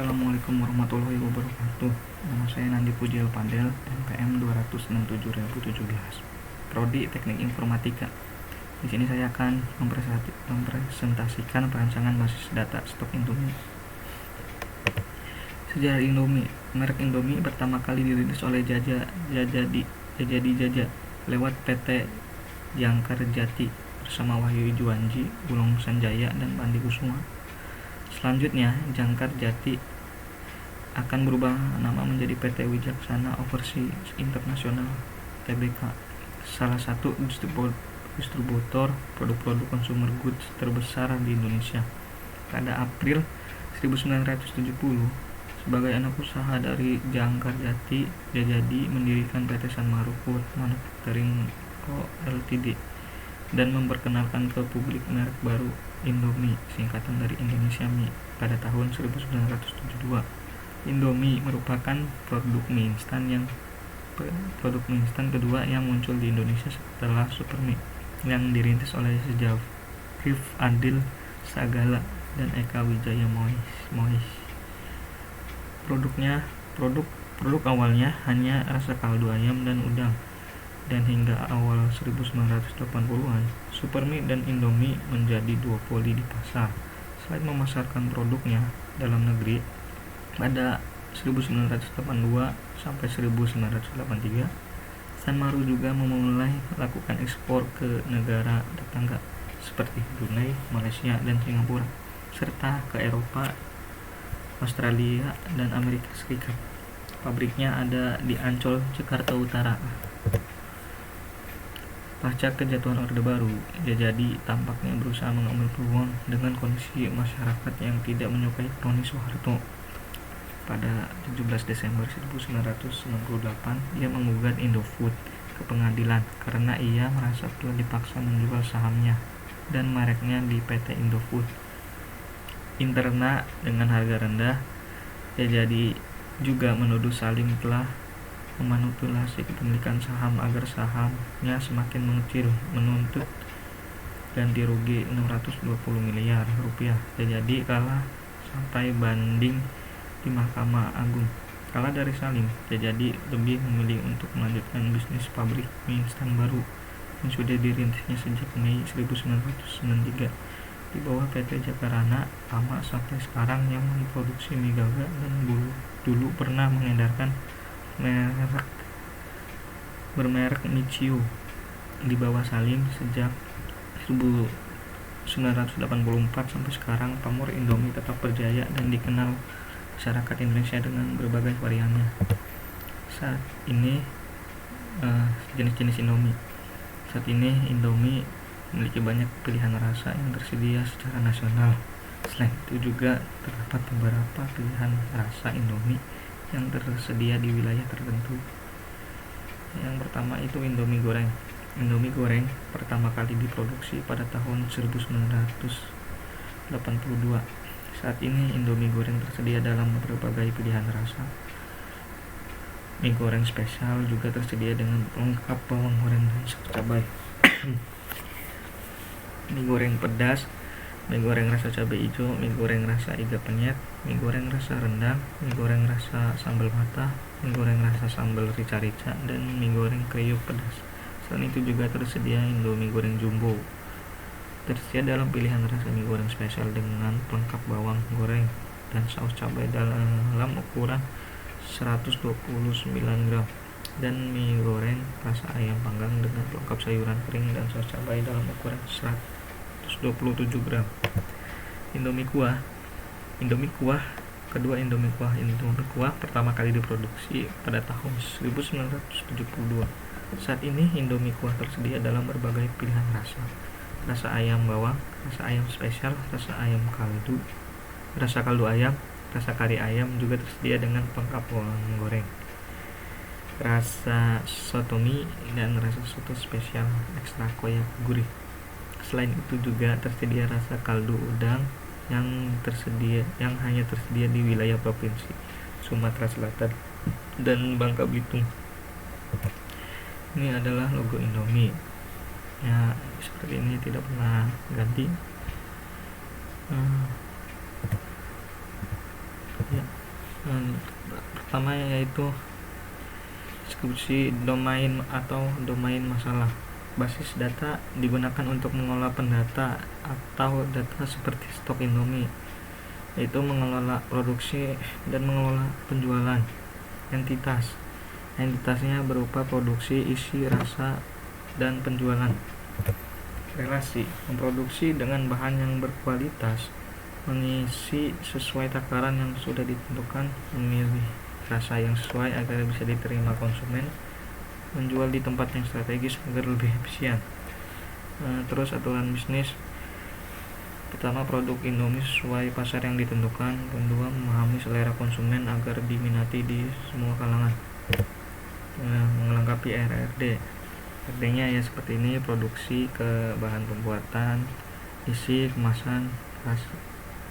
Assalamualaikum warahmatullahi wabarakatuh. Nama saya Nandi Pujiel Padel, NPM 267/2017. Prodi Teknik Informatika. Di sini saya akan mempresentasikan perancangan basis data stok Indomie. Sejarah Indomie. Merek Indomie pertama kali dirintis oleh Jaja lewat PT Jangkar Jati bersama Wahyu Juwanji, Bulong Sanjaya, dan Pandi Kusuma. Selanjutnya, Jangkar Jati akan berubah nama menjadi PT Wicaksana Overseas International Tbk, salah satu distributor produk-produk consumer goods terbesar di Indonesia. Pada April 1970, sebagai anak usaha dari Jangkar Jati, Jajadi mendirikan PT Sanmaru Food Manufacturing Co. Ltd. dan memperkenalkan ke publik merek baru Indomie, singkatan dari Indonesia Mie, pada tahun 1972. Indomie merupakan produk mie instan kedua yang muncul di Indonesia setelah Supermie, yang dirintis oleh Syarif Adil Sagala dan Eka Wijaya Mois. Produk awalnya hanya rasa kaldu ayam dan udang, dan hingga awal 1980-an, Supermie dan Indomie menjadi duopoli di pasar. Selain memasarkan produknya dalam negeri, pada 1982 sampai 1983, Sanmaru juga memulai melakukan ekspor ke negara tetangga seperti Brunei, Malaysia, dan Singapura, serta ke Eropa, Australia, dan Amerika Serikat. Pabriknya ada di Ancol, Jakarta Utara. Pasca kejatuhan Orde Baru, Jajadi tampaknya berusaha mengambil peluang dengan kondisi masyarakat yang tidak menyukai kroni Soeharto. Pada 17 Desember 1998, ia menggugat Indofood ke pengadilan karena ia merasa telah dipaksa menjual sahamnya dan mereknya di PT Indofood Interna dengan harga rendah. Jajadi juga menuduh Salim telah memanipulasi kepemilikan saham agar sahamnya semakin mengecil, menuntut ganti rugi 620 miliar rupiah. Jadi kalah sampai banding di Mahkamah Agung. Kalah dari Salim, jadi lebih memilih untuk melanjutkan bisnis pabrik mie instan baru yang sudah dirintisnya sejak Mei 1993 di bawah PT Jakarana lama sampai sekarang, yang memproduksi mie gaga dan dulu pernah mengedarkan bermerek Michio di bawah Salim sejak 1984 sampai sekarang. Pamor Indomie tetap berjaya dan dikenal masyarakat Indonesia dengan berbagai variannya. Saat ini jenis-jenis Indomie. Saat ini Indomie memiliki banyak pilihan rasa yang tersedia secara nasional. Selain itu juga terdapat beberapa pilihan rasa Indomie yang tersedia di wilayah tertentu. Yang pertama itu Indomie goreng. Indomie goreng pertama kali diproduksi pada tahun 1982. Saat ini Indomie goreng tersedia dalam berbagai pilihan rasa. Mie goreng spesial juga tersedia dengan pelengkap bawang goreng dan saus cabai. Mie goreng pedas, mie goreng rasa cabai hijau, mie goreng rasa iga penyet, mie goreng rasa rendang, mie goreng rasa sambal mata, mie goreng rasa sambal rica-rica, dan mie goreng kriuk pedas. Selain itu juga tersedia Indomie goreng jumbo. Tersedia dalam pilihan rasa mie goreng spesial dengan pelengkap bawang goreng dan saus cabai dalam ukuran 129 gram, dan mie goreng rasa ayam panggang dengan pelengkap sayuran kering dan saus cabai dalam ukuran 127 gram. Indomie kuah. Indomie kuah pertama kali diproduksi pada tahun 1972. Saat ini Indomie kuah tersedia dalam berbagai pilihan rasa. Rasa ayam bawang, rasa ayam spesial, rasa ayam kaldu, rasa kaldu ayam, rasa kari ayam juga tersedia dengan pelengkap bawang goreng. Rasa soto mie dan rasa soto spesial ekstra koyak gurih. Selain itu juga tersedia rasa kaldu udang yang hanya tersedia di wilayah provinsi Sumatera Selatan dan Bangka Belitung. Ini adalah logo Indomie. Ya, seperti ini, tidak pernah ganti. Ya. Pertama yaitu deskripsi domain atau domain masalah. Basis data digunakan untuk mengolah pendata atau data seperti stok Indomie, yaitu mengelola produksi dan mengelola penjualan. Entitasnya berupa produksi, isi, rasa, dan penjualan. Relasi, memproduksi dengan bahan yang berkualitas, mengisi sesuai takaran yang sudah ditentukan, memilih rasa yang sesuai agar bisa diterima konsumen, menjual di tempat yang strategis agar lebih efisien. Terus aturan bisnis. Pertama, produk Indomie sesuai pasar yang ditentukan. Kedua, memahami selera konsumen agar diminati di semua kalangan. Melengkapi RRD. RD-nya ya seperti ini: produksi, ke bahan pembuatan, isi, kemasan,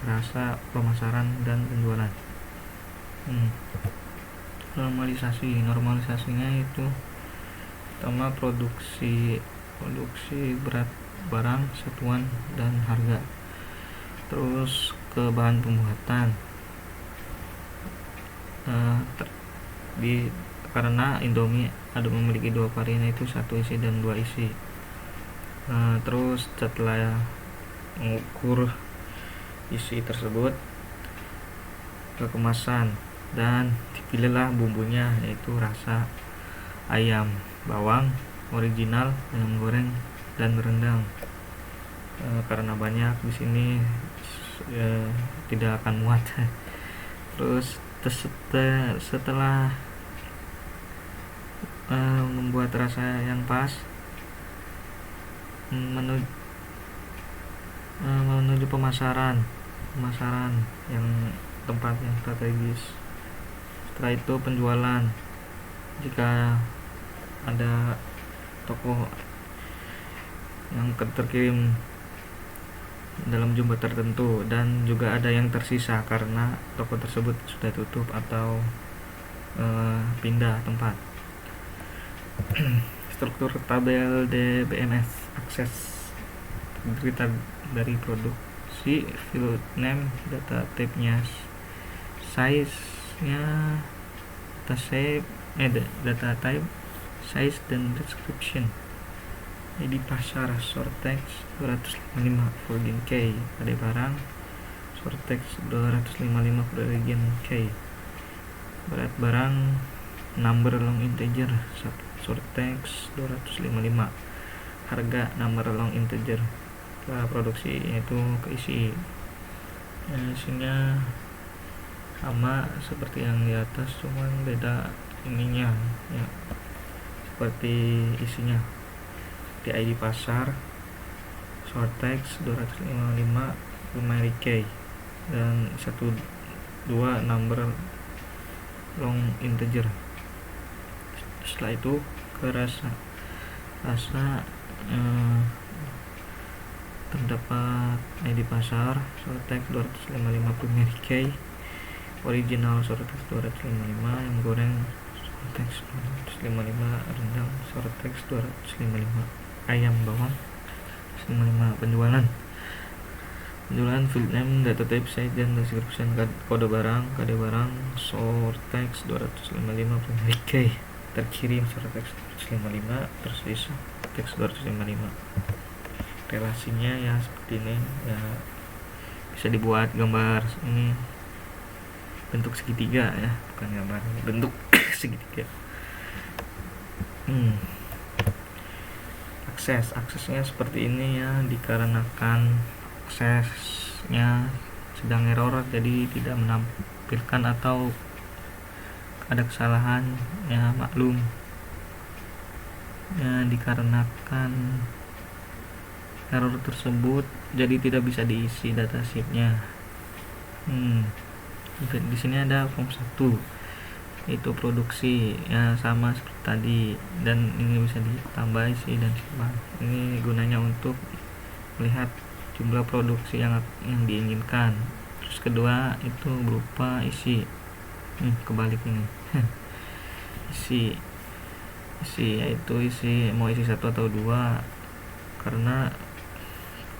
rasa, pemasaran, dan penjualan. Normalisasinya itu pertama, produksi berat barang, satuan, dan harga. Terus ke bahan pembuatan, karena Indomie ada memiliki dua varian, itu satu isi dan dua isi. Terus setelah mengukur isi tersebut, ke kemasan, dan dipilihlah bumbunya, yaitu rasa, ayam, bawang, original, ayam goreng, dan rendang. Karena banyak di sini tidak akan muat. Terus setelah membuat rasa yang pas, menuju pemasaran yang tempat yang strategis. Setelah itu penjualan, jika ada toko yang terkirim dalam jumlah tertentu, dan juga ada yang tersisa karena toko tersebut sudah tutup atau pindah tempat. Struktur tabel DBMS. Akses berita dari produksi, field name, data type-nya, size-nya, data type, size, dan description. Di pasar, short text 255 Virgin K, pada barang short text 255 Virgin K, berat barang number long integer short text 255, harga number long integer. Setelah produksi yaitu keisi, isinya sama seperti yang di atas, cuman beda ininya ya, seperti isinya. Di ID pasar, short text 255 Mary Kay, dan 12 number long integer. Setelah itu ke rasa terdapat ID pasar, short text 255 Mary Kay, original short text 255, ayam goreng short text 255, rendang short text 255, ayam bawang 55. Penjualan, field name, data type, size, dan description. Kode barang, short text 255 Mary Kay, terkirim short text 255, tersisa teks 255. Relasinya ya seperti ini ya, bisa dibuat gambar ini bentuk segitiga ya, bukan gambar, bentuk segitiga. Aksesnya seperti ini ya, dikarenakan aksesnya sedang error, jadi tidak menampilkan atau ada kesalahan ya, maklum ya, dikarenakan error tersebut jadi tidak bisa diisi data sheetnya. Di sini ada form 1 itu produksi ya, sama seperti tadi, dan ini bisa ditambah isi dan simpan. Ini gunanya untuk melihat jumlah produksi yang diinginkan. Terus kedua itu berupa isi, kebalik ini. isi yaitu mau isi 1 atau 2, karena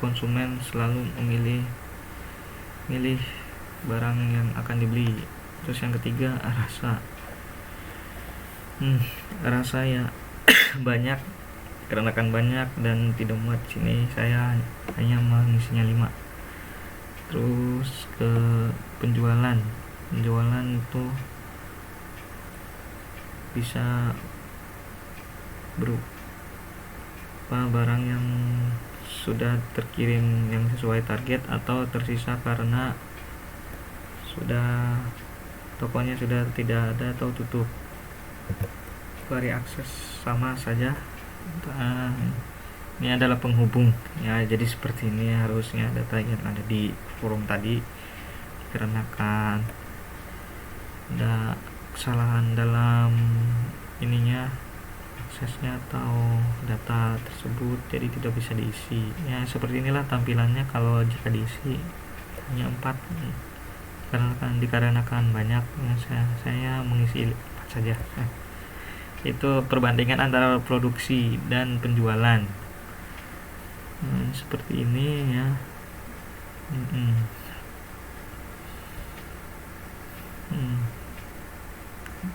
konsumen selalu memilih barang yang akan dibeli. Terus yang ketiga rasa. Rasa ya banyak, dikarenakan banyak dan tidak muat sini, saya hanya mengisinya 5. Terus ke penjualan itu bisa berupa barang yang sudah terkirim yang sesuai target atau tersisa karena tokonya sudah tidak ada atau tutup. Query akses sama saja. Ini adalah penghubung ya, jadi seperti ini harusnya data yang ada di forum tadi, dikarenakan ada kesalahan dalam ininya, aksesnya atau data tersebut, jadi tidak bisa diisi ya. Seperti inilah tampilannya kalau jika diisi hanya 4, dikarenakan banyak ya, saya mengisi 4 saja. Itu perbandingan antara produksi dan penjualan. Seperti ini ya.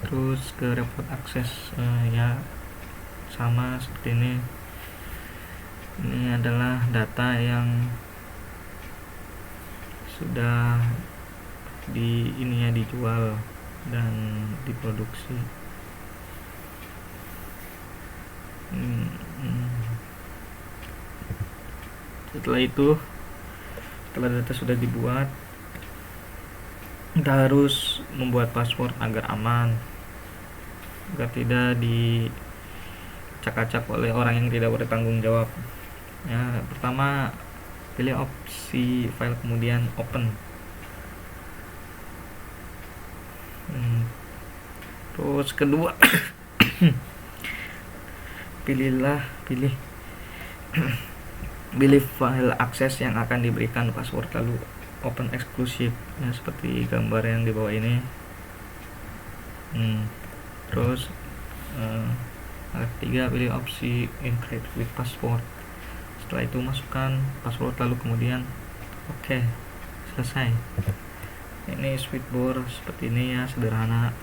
Terus ke report akses ya sama seperti ini. Ini adalah data yang sudah dijual dan diproduksi. Setelah data sudah dibuat, kita harus membuat password agar aman, agar tidak dicak-acak oleh orang yang tidak bertanggung jawab ya. Pertama, pilih opsi file, kemudian open. Terus kedua pilih file akses yang akan diberikan password, lalu open eksklusif ya, seperti gambar yang di bawah ini. Terus ketiga, pilih opsi encrypt with password. Setelah itu masukkan password, lalu kemudian oke, selesai. Ini switchboard seperti ini ya, sederhana.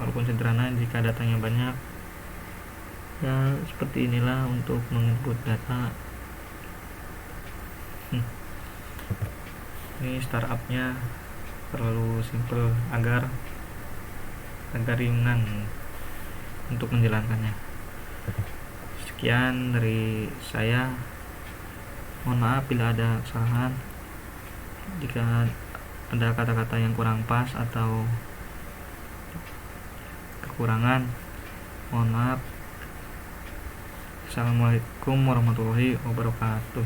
Walaupun sederhana, jika datanya banyak ya seperti inilah untuk menginput data. Ini startupnya terlalu simple agar ringan untuk menjalankannya. Sekian dari saya, mohon maaf bila ada kesalahan, jika ada kata-kata yang kurang pas atau kekurangan, mohon maaf. Assalamualaikum warahmatullahi wabarakatuh.